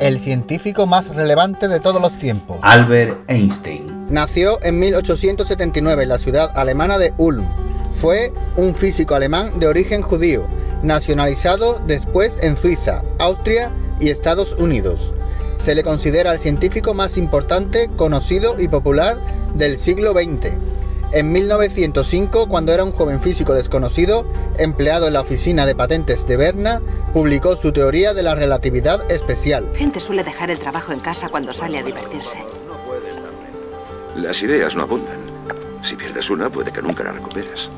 el científico más relevante de todos los tiempos. Albert Einstein. Nació en 1879 en la ciudad alemana de Ulm. Fue un físico alemán de origen judío, nacionalizado después en Suiza, Austria y Estados Unidos. Se le considera el científico más importante, conocido y popular del siglo XX. En 1905, cuando era un joven físico desconocido, empleado en la oficina de patentes de Berna, publicó su teoría de la relatividad especial. Gente suele dejar el trabajo en casa cuando sale a divertirse. Las ideas no abundan. Si pierdes una, puede que nunca la recuperes.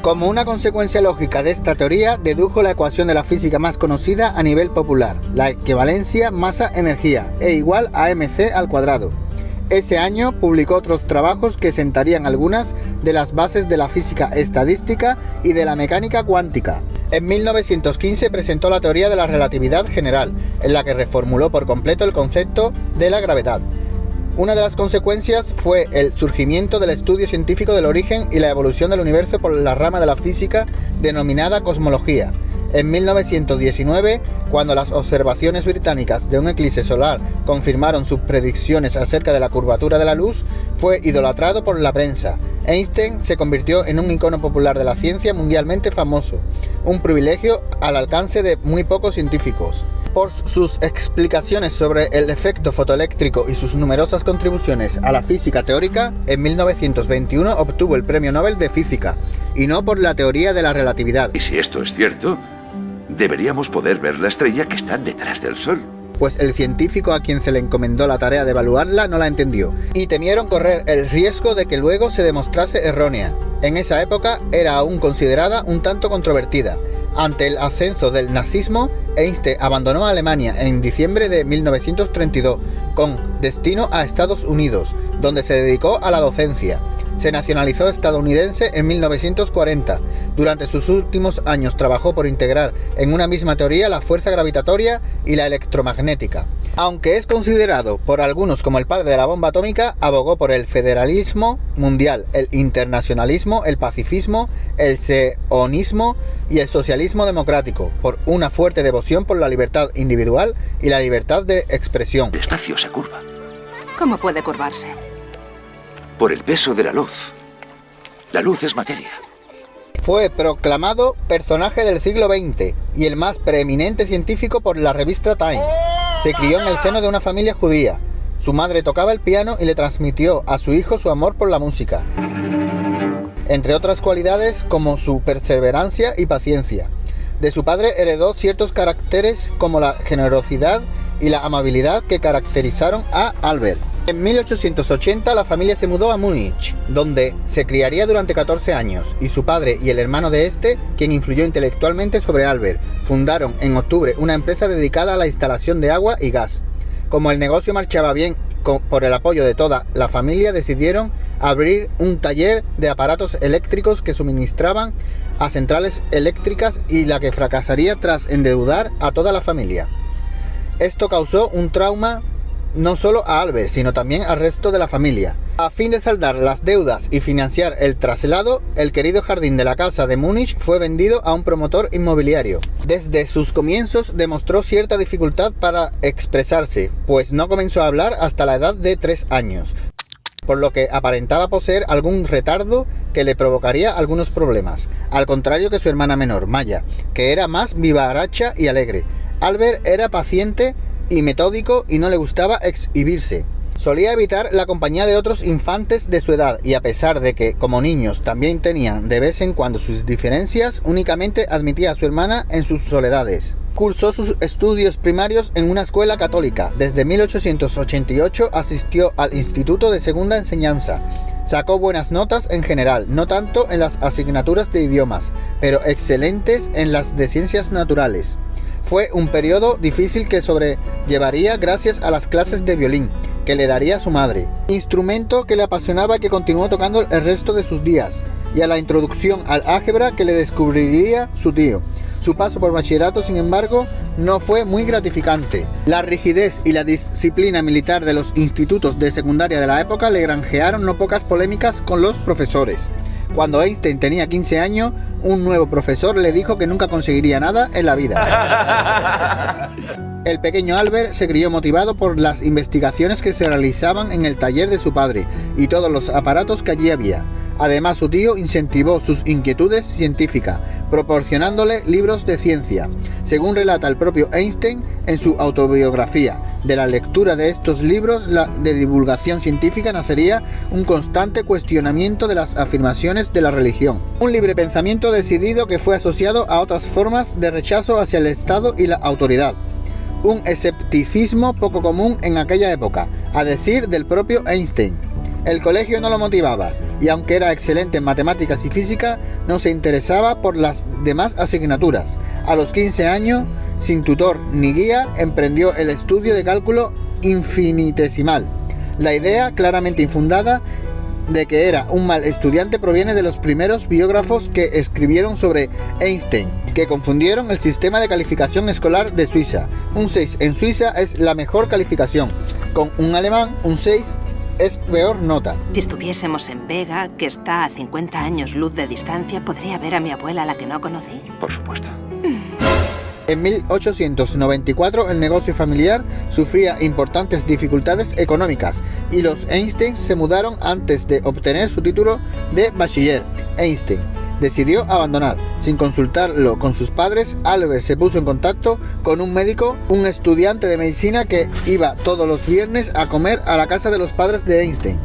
Como una consecuencia lógica de esta teoría, dedujo la ecuación de la física más conocida a nivel popular, la equivalencia masa-energía, E igual a mc al cuadrado. Ese año publicó otros trabajos que sentarían algunas de las bases de la física estadística y de la mecánica cuántica. En 1915 presentó la teoría de la relatividad general, en la que reformuló por completo el concepto de la gravedad. Una de las consecuencias fue el surgimiento del estudio científico del origen y la evolución del universo por la rama de la física denominada cosmología. En 1919, cuando las observaciones británicas de un eclipse solar confirmaron sus predicciones acerca de la curvatura de la luz, fue idolatrado por la prensa. Einstein se convirtió en un icono popular de la ciencia mundialmente famoso, un privilegio al alcance de muy pocos científicos. Por sus explicaciones sobre el efecto fotoeléctrico y sus numerosas contribuciones a la física teórica, en 1921 obtuvo el Premio Nobel de Física, y no por la teoría de la relatividad. Y si esto es cierto, deberíamos poder ver la estrella que está detrás del Sol. Pues el científico a quien se le encomendó la tarea de evaluarla no la entendió, y temieron correr el riesgo de que luego se demostrase errónea. En esa época era aún considerada un tanto controvertida. Ante el ascenso del nazismo, Einstein abandonó Alemania en diciembre de 1932, con destino a Estados Unidos, donde se dedicó a la docencia. Se nacionalizó estadounidense en 1940. Durante sus últimos años trabajó por integrar en una misma teoría la fuerza gravitatoria y la electromagnética. Aunque es considerado por algunos como el padre de la bomba atómica, abogó por el federalismo mundial, el internacionalismo, el pacifismo, el sionismo y el socialismo democrático, por una fuerte devoción por la libertad individual y la libertad de expresión. El espacio se curva. ¿Cómo puede curvarse? Por el peso de la luz. La luz es materia. Fue proclamado personaje del siglo XX y el más preeminente científico por la revista Time. Se crió en el seno de una familia judía. Su madre tocaba el piano y le transmitió a su hijo su amor por la música, entre otras cualidades como su perseverancia y paciencia. De su padre heredó ciertos caracteres como la generosidad y la amabilidad que caracterizaron a Albert. En 1880 la familia se mudó a Múnich, donde se criaría durante 14 años, y su padre y el hermano de este, quien influyó intelectualmente sobre Albert, fundaron en octubre una empresa dedicada a la instalación de agua y gas. Como el negocio marchaba bien por el apoyo de toda la familia, decidieron abrir un taller de aparatos eléctricos que suministraban a centrales eléctricas, y la que fracasaría tras endeudar a toda la familia. Esto causó un trauma no solo a Albert, sino también al resto de la familia. A fin de saldar las deudas y financiar el traslado, el querido jardín de la casa de Múnich fue vendido a un promotor inmobiliario. Desde sus comienzos demostró cierta dificultad para expresarse, pues no comenzó a hablar hasta la edad de 3 años, por lo que aparentaba poseer algún retardo que le provocaría algunos problemas, al contrario que su hermana menor, Maya, que era más vivaracha y alegre. Albert era paciente y metódico y no le gustaba exhibirse. Solía evitar la compañía de otros infantes de su edad, y a pesar de que como niños también tenían de vez en cuando sus diferencias, únicamente admitía a su hermana en sus soledades. Cursó sus estudios primarios en una escuela católica. Desde 1888 asistió al Instituto de Segunda Enseñanza. Sacó buenas notas en general, no tanto en las asignaturas de idiomas, pero excelentes en las de ciencias naturales. Fue un periodo difícil que sobrellevaría gracias a las clases de violín que le daría su madre, instrumento que le apasionaba y que continuó tocando el resto de sus días, y a la introducción al álgebra que le descubriría su tío. Su paso por bachillerato, sin embargo, no fue muy gratificante. La rigidez y la disciplina militar de los institutos de secundaria de la época le granjearon no pocas polémicas con los profesores. Cuando Einstein tenía 15 años, un nuevo profesor le dijo que nunca conseguiría nada en la vida. El pequeño Albert se crió motivado por las investigaciones que se realizaban en el taller de su padre y todos los aparatos que allí había. Además, su tío incentivó sus inquietudes científicas, proporcionándole libros de ciencia. Según relata el propio Einstein en su autobiografía, de la lectura de estos libros de divulgación científica nacería un constante cuestionamiento de las afirmaciones de la religión. Un libre pensamiento decidido que fue asociado a otras formas de rechazo hacia el Estado y la autoridad. Un escepticismo poco común en aquella época, a decir del propio Einstein. El colegio no lo motivaba, y aunque era excelente en matemáticas y física, no se interesaba por las demás asignaturas. A los 15 años, sin tutor ni guía, emprendió el estudio de cálculo infinitesimal. La idea, claramente infundada, de que era un mal estudiante proviene de los primeros biógrafos que escribieron sobre Einstein, que confundieron el sistema de calificación escolar de Suiza. Un 6 en Suiza es la mejor calificación. Con un alemán, un 6 es peor nota. Si estuviésemos en Vega, que está a 50 años luz de distancia, ¿podría ver a mi abuela, a la que no conocí? Por supuesto. En 1894 el negocio familiar sufría importantes dificultades económicas y los Einstein se mudaron antes de obtener su título de bachiller. Einstein decidió abandonar. Sin consultarlo con sus padres, Albert se puso en contacto con un médico, un estudiante de medicina que iba todos los viernes a comer a la casa de los padres de Einstein,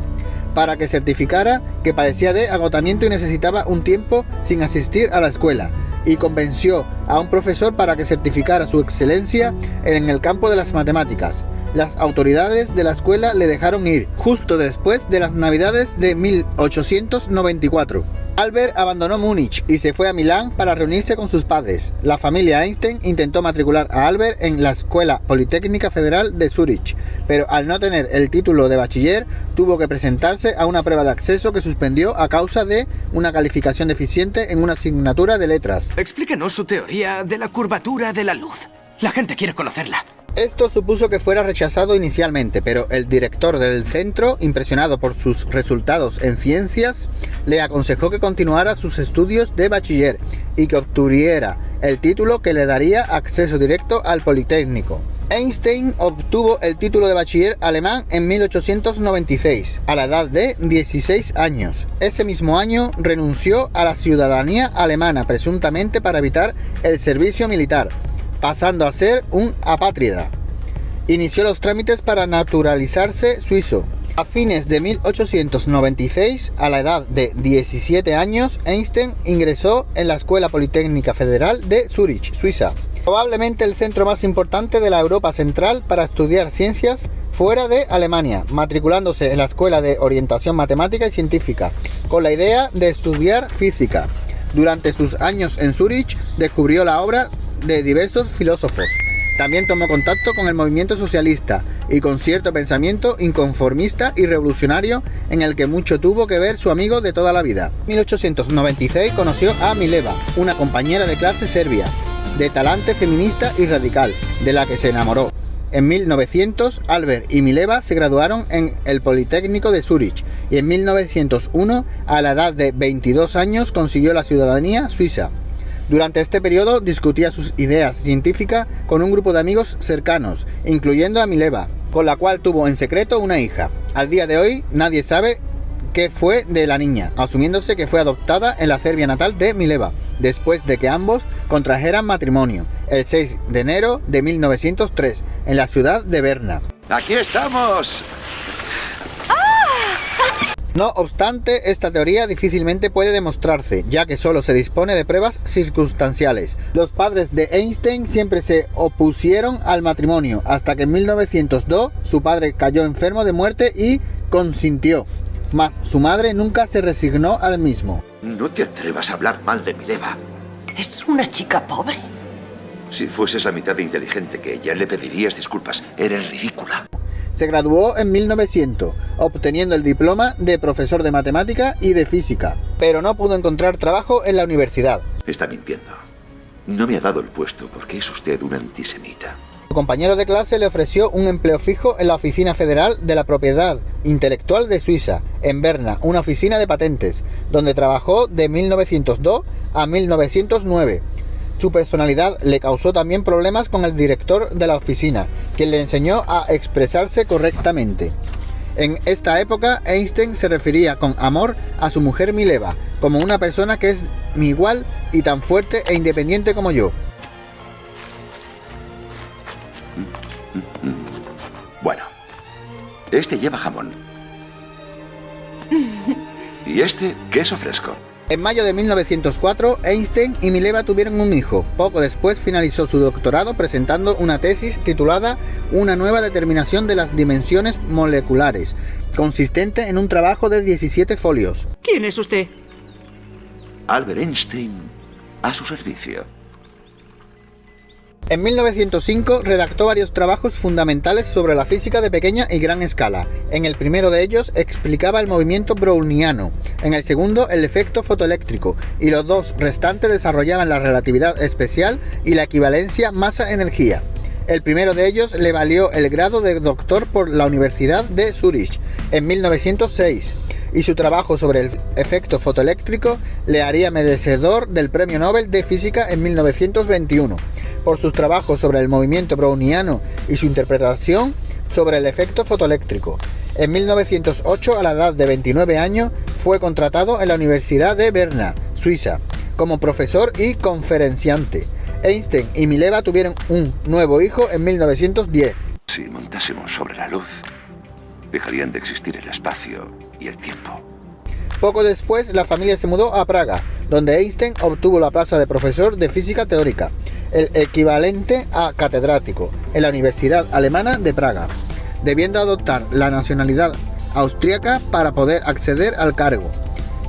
para que certificara que padecía de agotamiento y necesitaba un tiempo sin asistir a la escuela, y convenció a un profesor para que certificara su excelencia en el campo de las matemáticas. Las autoridades de la escuela le dejaron ir justo después de las Navidades de 1894. Albert abandonó Múnich y se fue a Milán para reunirse con sus padres. La familia Einstein intentó matricular a Albert en la Escuela Politécnica Federal de Zúrich, pero al no tener el título de bachiller, tuvo que presentarse a una prueba de acceso que suspendió a causa de una calificación deficiente en una asignatura de letras. Explíquenos su teoría de la curvatura de la luz. La gente quiere conocerla. Esto supuso que fuera rechazado inicialmente, pero el director del centro, impresionado por sus resultados en ciencias, le aconsejó que continuara sus estudios de bachiller y que obtuviera el título que le daría acceso directo al Politécnico. Einstein obtuvo el título de bachiller alemán en 1896, a la edad de 16 años. Ese mismo año renunció a la ciudadanía alemana, presuntamente para evitar el servicio militar, pasando a ser un apátrida. Inició los trámites para naturalizarse suizo. A fines de 1896, a la edad de 17 años, Einstein ingresó en la Escuela Politécnica Federal de Zúrich, Suiza, probablemente el centro más importante de la Europa Central para estudiar ciencias fuera de Alemania, matriculándose en la Escuela de Orientación Matemática y Científica, con la idea de estudiar física. Durante sus años en Zúrich, descubrió la obra de diversos filósofos. También tomó contacto con el movimiento socialista y con cierto pensamiento inconformista y revolucionario en el que mucho tuvo que ver su amigo de toda la vida. En 1896 conoció a Mileva, una compañera de clase serbia, de talante feminista y radical, de la que se enamoró. En 1900, Albert y Mileva se graduaron en el Politécnico de Zúrich y en 1901, a la edad de 22 años, consiguió la ciudadanía suiza. Durante este periodo discutía sus ideas científicas con un grupo de amigos cercanos, incluyendo a Mileva, con la cual tuvo en secreto una hija. Al día de hoy nadie sabe qué fue de la niña, asumiéndose que fue adoptada en la Serbia natal de Mileva, después de que ambos contrajeran matrimonio, el 6 de enero de 1903, en la ciudad de Berna. ¡Aquí estamos! No obstante, esta teoría difícilmente puede demostrarse, ya que solo se dispone de pruebas circunstanciales. Los padres de Einstein siempre se opusieron al matrimonio, hasta que en 1902 su padre cayó enfermo de muerte y consintió, mas su madre nunca se resignó al mismo. No te atrevas a hablar mal de Mileva. Es una chica pobre. Si fueses la mitad de inteligente que ella, le pedirías disculpas. Eres ridícula. Se graduó en 1900, obteniendo el diploma de profesor de matemática y de física, pero no pudo encontrar trabajo en la universidad. Está mintiendo. No me ha dado el puesto porque es usted un antisemita. Su compañero de clase le ofreció un empleo fijo en la Oficina Federal de la Propiedad Intelectual de Suiza, en Berna, una oficina de patentes, donde trabajó de 1902 a 1909. Su personalidad le causó también problemas con el director de la oficina, quien le enseñó a expresarse correctamente. En esta época, Einstein se refería con amor a su mujer Mileva, como una persona que es mi igual y tan fuerte e independiente como yo. Bueno, este lleva jamón. Y este, queso fresco. En mayo de 1904, Einstein y Mileva tuvieron un hijo. Poco después finalizó su doctorado presentando una tesis titulada Una nueva determinación de las dimensiones moleculares, consistente en un trabajo de 17 folios. ¿Quién es usted? Albert Einstein, a su servicio. En 1905 redactó varios trabajos fundamentales sobre la física de pequeña y gran escala. En el primero de ellos explicaba el movimiento browniano, en el segundo el efecto fotoeléctrico, y los dos restantes desarrollaban la relatividad especial y la equivalencia masa-energía. El primero de ellos le valió el grado de doctor por la Universidad de Zúrich en 1906. Y su trabajo sobre el efecto fotoeléctrico le haría merecedor del Premio Nobel de Física en 1921, por sus trabajos sobre el movimiento browniano y su interpretación sobre el efecto fotoeléctrico. En 1908, a la edad de 29 años, fue contratado en la Universidad de Berna, Suiza, como profesor y conferenciante. Einstein y Mileva tuvieron un nuevo hijo en 1910. Si montásemos sobre la luz, dejarían de existir el espacio y el tiempo. Poco después, la familia se mudó a Praga, donde Einstein obtuvo la plaza de profesor de física teórica, el equivalente a catedrático, en la Universidad Alemana de Praga, debiendo adoptar la nacionalidad austríaca para poder acceder al cargo.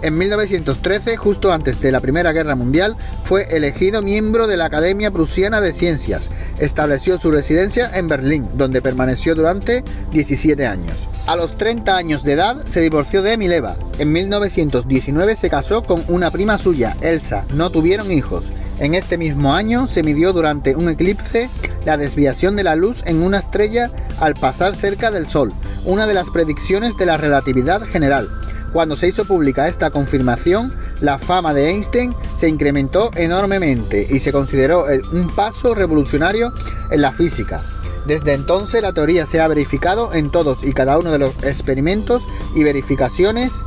En 1913, justo antes de la Primera Guerra Mundial, fue elegido miembro de la Academia Prusiana de Ciencias. Estableció su residencia en Berlín, donde permaneció durante 17 años. A los 30 años de edad se divorció de Mileva. En 1919 se casó con una prima suya, Elsa. No tuvieron hijos. En este mismo año se midió durante un eclipse la desviación de la luz en una estrella al pasar cerca del Sol, una de las predicciones de la relatividad general. Cuando se hizo pública esta confirmación, la fama de Einstein se incrementó enormemente y se consideró un paso revolucionario en la física. Desde entonces la teoría se ha verificado en todos y cada uno de los experimentos y verificaciones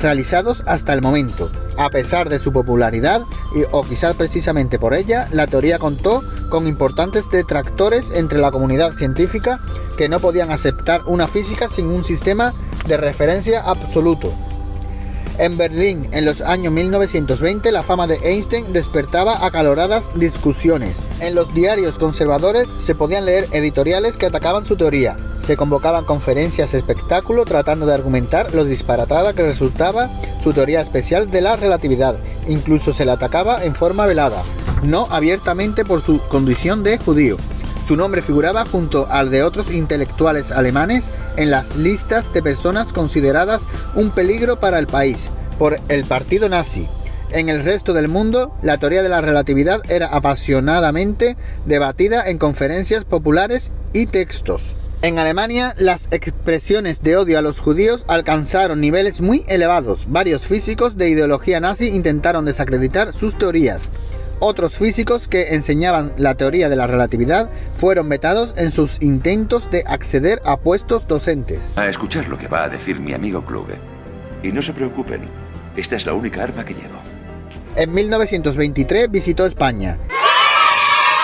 realizados hasta el momento. A pesar de su popularidad, o quizás precisamente por ella, la teoría contó con importantes detractores entre la comunidad científica que no podían aceptar una física sin un sistema de referencia absoluto. En Berlín, en los años 1920, la fama de Einstein despertaba acaloradas discusiones. En los diarios conservadores se podían leer editoriales que atacaban su teoría. Se convocaban conferencias espectáculo tratando de argumentar lo disparatada que resultaba su teoría especial de la relatividad. Incluso se le atacaba en forma velada, no abiertamente por su condición de judío. Su nombre figuraba junto al de otros intelectuales alemanes en las listas de personas consideradas un peligro para el país por el partido nazi. En el resto del mundo, la teoría de la relatividad era apasionadamente debatida en conferencias populares y textos. En Alemania, las expresiones de odio a los judíos alcanzaron niveles muy elevados. Varios físicos de ideología nazi intentaron desacreditar sus teorías. Otros físicos que enseñaban la teoría de la relatividad fueron vetados en sus intentos de acceder a puestos docentes. A escuchar lo que va a decir mi amigo Kluge. Y no se preocupen, esta es la única arma que llevo. En 1923 visitó España,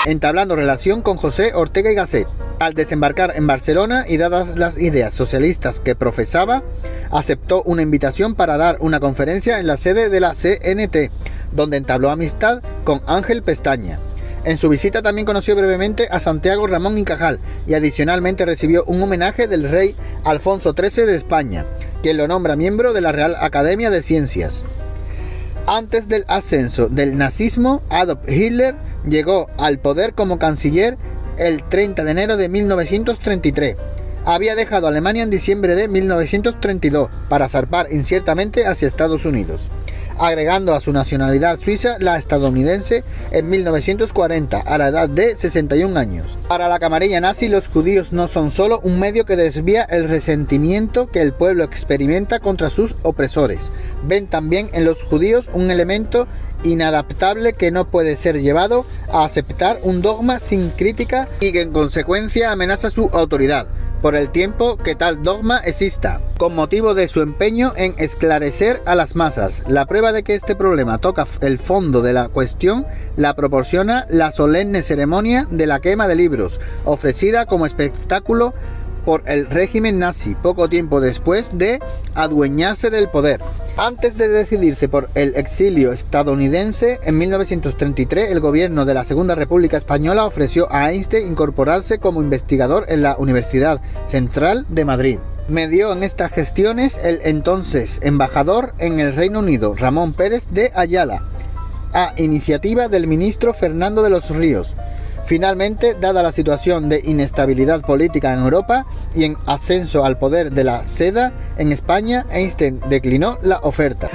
entablando relación con José Ortega y Gasset. Al desembarcar en Barcelona y dadas las ideas socialistas que profesaba, aceptó una invitación para dar una conferencia en la sede de la CNT, donde entabló amistad con Ángel Pestaña. En su visita también conoció brevemente a Santiago Ramón y Cajal y adicionalmente recibió un homenaje del rey Alfonso XIII de España, quien lo nombra miembro de la Real Academia de Ciencias. Antes del ascenso del nazismo, Adolf Hitler llegó al poder como canciller el 30 de enero de 1933. Había dejado Alemania en diciembre de 1932 para zarpar inciertamente hacia Estados Unidos. agregando a su nacionalidad suiza la estadounidense en 1940 a la edad de 61 años. Para la camarilla nazi, los judíos no son solo un medio que desvía el resentimiento que el pueblo experimenta contra sus opresores. Ven también en los judíos un elemento inadaptable que no puede ser llevado a aceptar un dogma sin crítica y que en consecuencia amenaza su autoridad por el tiempo que tal dogma exista, con motivo de su empeño en esclarecer a las masas. La prueba de que este problema toca el fondo de la cuestión la proporciona la solemne ceremonia de la quema de libros, ofrecida como espectáculo por el régimen nazi poco tiempo después de adueñarse del poder. Antes de decidirse por el exilio estadounidense, en 1933 el gobierno de la Segunda República Española ofreció a Einstein incorporarse como investigador en la Universidad Central de Madrid. Medió en estas gestiones el entonces embajador en el Reino Unido, Ramón Pérez de Ayala, a iniciativa del ministro Fernando de los Ríos. Finalmente, dada la situación de inestabilidad política en Europa y en ascenso al poder de la seda en España, Einstein declinó la oferta.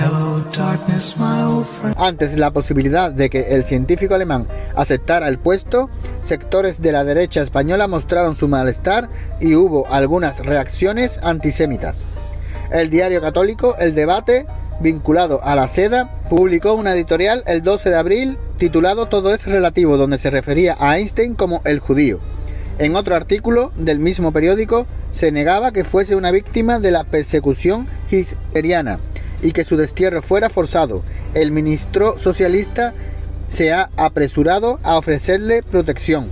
Antes la posibilidad de que el científico alemán aceptara el puesto, sectores de la derecha española mostraron su malestar y hubo algunas reacciones antisemitas. El diario católico El Debate, vinculado a la seda, publicó una editorial el 12 de abril titulado Todo es relativo, donde se refería a Einstein como el judío. En otro artículo del mismo periódico se negaba que fuese una víctima de la persecución hitleriana y que su destierro fuera forzado. El ministro socialista se ha apresurado a ofrecerle protección.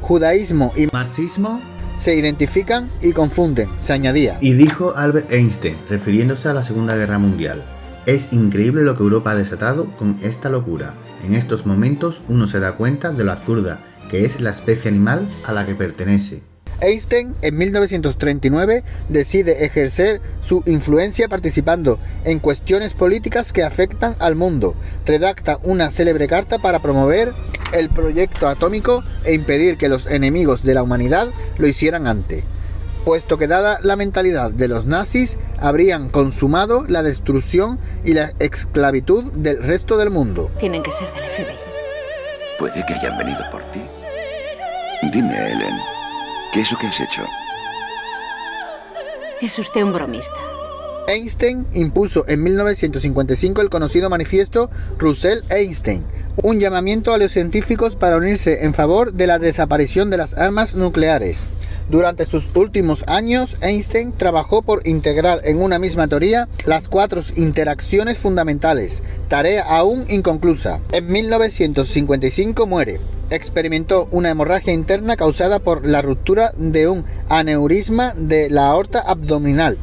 Judaísmo y marxismo se identifican y confunden, se añadía. Y dijo Albert Einstein, refiriéndose a la Segunda Guerra Mundial: es increíble lo que Europa ha desatado con esta locura. En estos momentos uno se da cuenta de lo absurda que es la especie animal a la que pertenece. Einstein en 1939 decide ejercer su influencia participando en cuestiones políticas que afectan al mundo. Redacta una célebre carta para promover el proyecto atómico e impedir que los enemigos de la humanidad lo hicieran antes, puesto que dada la mentalidad de los nazis habrían consumado la destrucción y la esclavitud del resto del mundo. Tienen que ser del FBI. Puede que hayan venido por ti. Dime, Ellen, ¿qué es lo que has hecho? Es usted un bromista. Einstein impuso en 1955 el conocido manifiesto Russell-Einstein, un llamamiento a los científicos para unirse en favor de la desaparición de las armas nucleares. Durante sus últimos años, Einstein trabajó por integrar en una misma teoría las 4 interacciones fundamentales, tarea aún inconclusa. En 1955 muere. Experimentó una hemorragia interna causada por la ruptura de un aneurisma de la aorta abdominal,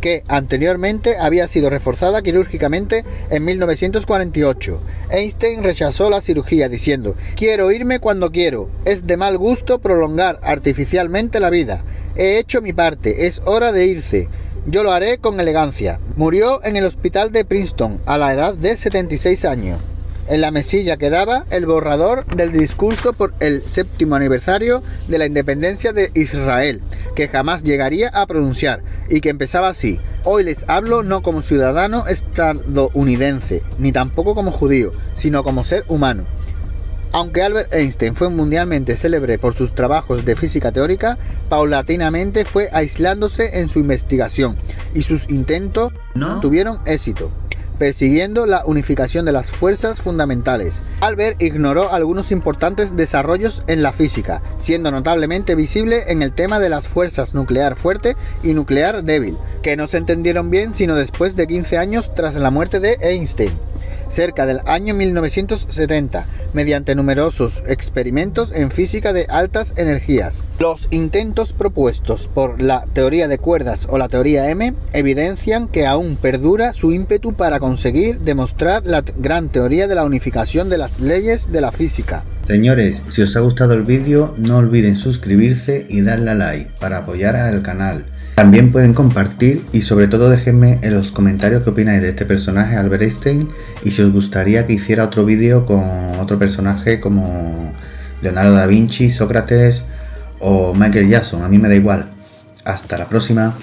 que anteriormente había sido reforzada quirúrgicamente en 1948. Einstein rechazó la cirugía diciendo: «Quiero irme cuando quiero. Es de mal gusto prolongar artificialmente la vida. He hecho mi parte. Es hora de irse. Yo lo haré con elegancia». Murió en el hospital de Princeton a la edad de 76 años. En la mesilla quedaba el borrador del discurso por el 7º aniversario de la independencia de Israel, que jamás llegaría a pronunciar, y que empezaba así: «Hoy les hablo no como ciudadano estadounidense, ni tampoco como judío, sino como ser humano». Aunque Albert Einstein fue mundialmente célebre por sus trabajos de física teórica, paulatinamente fue aislándose en su investigación, y sus intentos no tuvieron éxito, persiguiendo la unificación de las fuerzas fundamentales. Albert ignoró algunos importantes desarrollos en la física, siendo notablemente visible en el tema de las fuerzas nuclear fuerte y nuclear débil, que no se entendieron bien sino después de 15 años tras la muerte de Einstein, cerca del año 1970, mediante numerosos experimentos en física de altas energías. Los intentos propuestos por la teoría de cuerdas o la teoría M evidencian que aún perdura su ímpetu para conseguir demostrar la gran teoría de la unificación de las leyes de la física. Señores, si os ha gustado el vídeo, no olviden suscribirse y darle a like para apoyar al canal. También pueden compartir y sobre todo déjenme en los comentarios qué opináis de este personaje Albert Einstein y si os gustaría que hiciera otro vídeo con otro personaje como Leonardo da Vinci, Sócrates o Michael Jackson. A mí me da igual. Hasta la próxima.